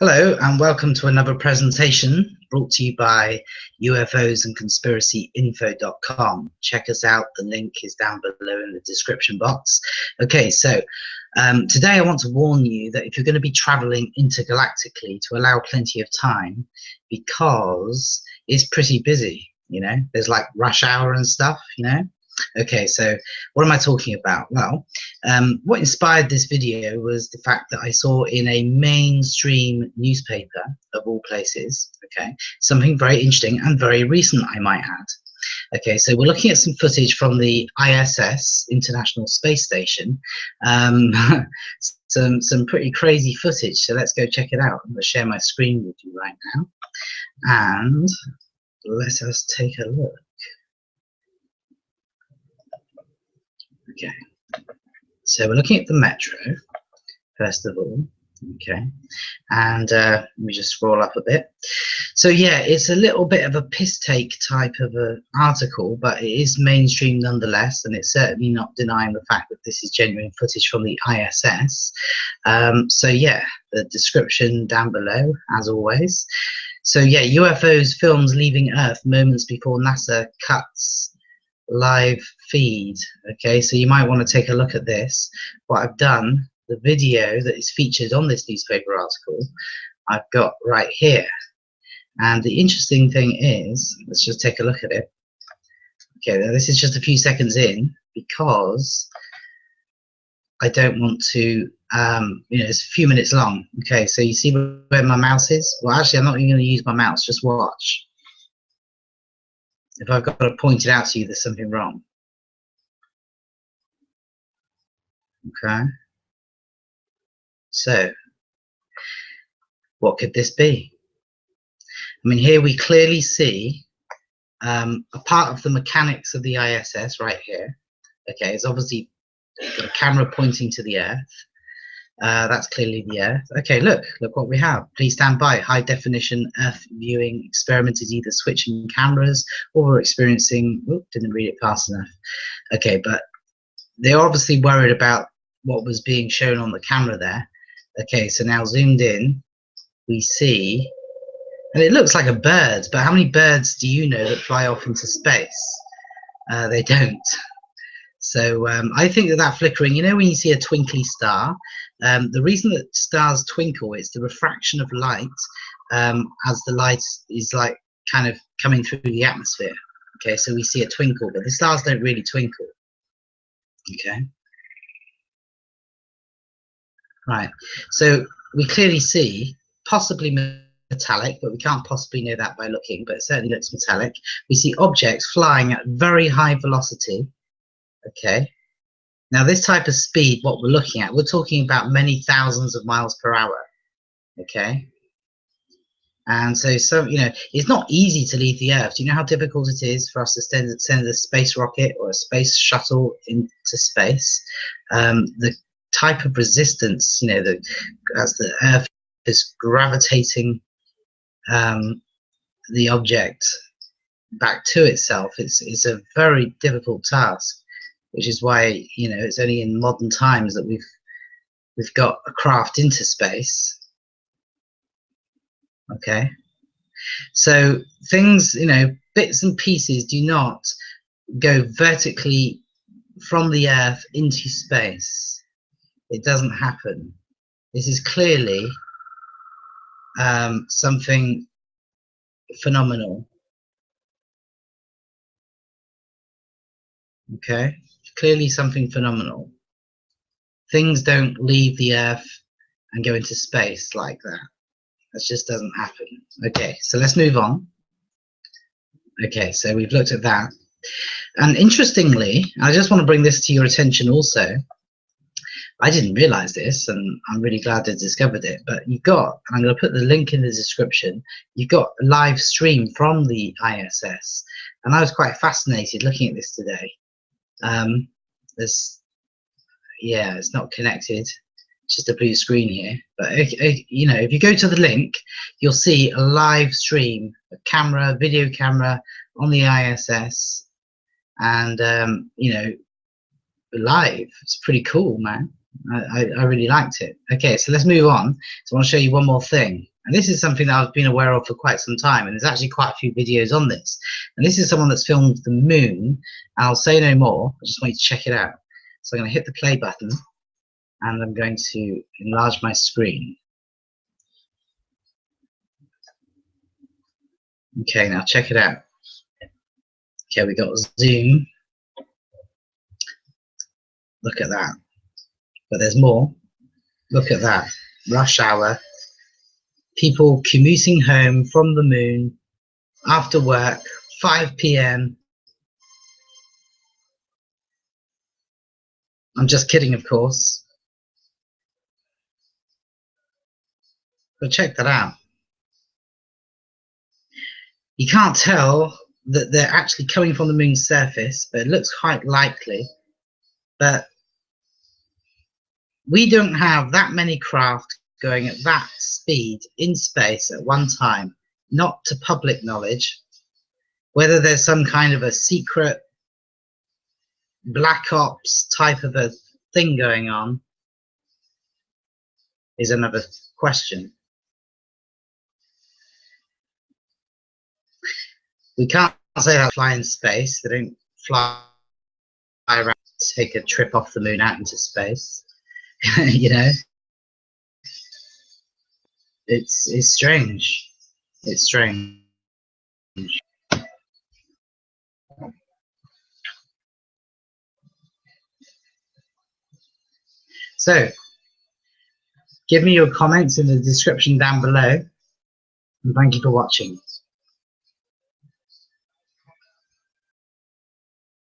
Hello and welcome to another presentation brought to you by UFOs and conspiracyinfo.com. Check us out, the link is down below in the description box. Okay, so today I want to warn you that if you're going to be traveling intergalactically, to allow plenty of time, because it's pretty busy, there's like rush hour and stuff, Okay, so what am I talking about? Well, what inspired this video was the fact that I saw in a mainstream newspaper, of all places, okay, something very interesting and very recent, I might add. Okay, so we're looking at some footage from the ISS, International Space Station, some pretty crazy footage, so let's go check it out. I'm going to share my screen with you right now, and let us take a look. Okay, so we're looking at the metro first of all. Okay, and let me just scroll up a bit. So yeah, it's a little bit of a piss take type of an article, but it is mainstream nonetheless, and it's certainly not denying the fact that this is genuine footage from the ISS. So yeah, the description down below as always. So yeah, UFOs films leaving Earth moments before NASA cuts live feed. Okay, so you might want to take a look at this. What I've done, the video that is featured on this newspaper article, I've got right here. And the interesting thing is, let's just take a look at it. Okay, now this is just a few seconds in, because I don't want to, it's a few minutes long. Okay, so you see where my mouse is? Well, actually, I'm not even going to use my mouse, just watch. If I've got to point it out to you, there's something wrong. Okay. So, what could this be? I mean, here we clearly see a part of the mechanics of the ISS right here. Okay, it's obviously got a camera pointing to the Earth. That's clearly the Earth. Okay, look what we have. Please stand by. High definition Earth viewing experiment is either switching cameras or we're experiencing, didn't read it fast enough. Okay, but they're obviously worried about what was being shown on the camera there. Okay, so now zoomed in, we see, and it looks like a bird, but how many birds do you know that fly off into space? They don't. So I think that flickering, when you see a twinkly star, the reason that stars twinkle is the refraction of light as the light is like kind of coming through the atmosphere. Okay, so we see a twinkle, but the stars don't really twinkle. Okay. Right, so we clearly see possibly metallic, but we can't possibly know that by looking, but it certainly looks metallic. We see objects flying at very high velocity. Okay, now this type of speed, what we're looking at, we're talking about many thousands of miles per hour. Okay, and so it's not easy to leave the Earth. Do you know how difficult it is for us to send a space rocket or a space shuttle into space? The type of resistance, as the Earth is gravitating the object back to itself, it's a very difficult task. Which is why it's only in modern times that we've got a craft into space. Okay, so things, bits and pieces do not go vertically from the Earth into space. It doesn't happen. This is clearly something phenomenal. Okay, clearly something phenomenal. Things don't leave the Earth and go into space like that. That just doesn't happen. Okay, so let's move on. Okay, so we've looked at that. And interestingly, I just want to bring this to your attention also. I didn't realize this, and I'm really glad I discovered it, but you've got, and I'm going to put the link in the description, you've got a live stream from the ISS. And I was quite fascinated looking at this today. It's not connected, it's just a blue screen here, but if you go to the link, you'll see a live stream, a video camera on the ISS, and live. It's pretty cool, man. I really liked it. Okay, so let's move on. So I want to show you one more thing. And this is something that I've been aware of for quite some time, and there's actually quite a few videos on this. And this is someone that's filmed the moon. I'll say no more. I just want you to check it out. So I'm going to hit the play button, and I'm going to enlarge my screen. Okay, now check it out. Okay, we got zoom. Look at that. But there's more. Look at that. Rush hour. People commuting home from the moon after work, 5 p.m. I'm just kidding, of course. But check that out. You can't tell that they're actually coming from the moon's surface, but it looks quite likely. But we don't have that many craft going at that speed in space at one time, not to public knowledge. Whether there's some kind of a secret black ops type of a thing going on is another question. We can't say that fly in space. They don't fly around, take a trip off the moon out into space. You know, it's strange. It's strange. So, give me your comments in the description down below, and thank you for watching.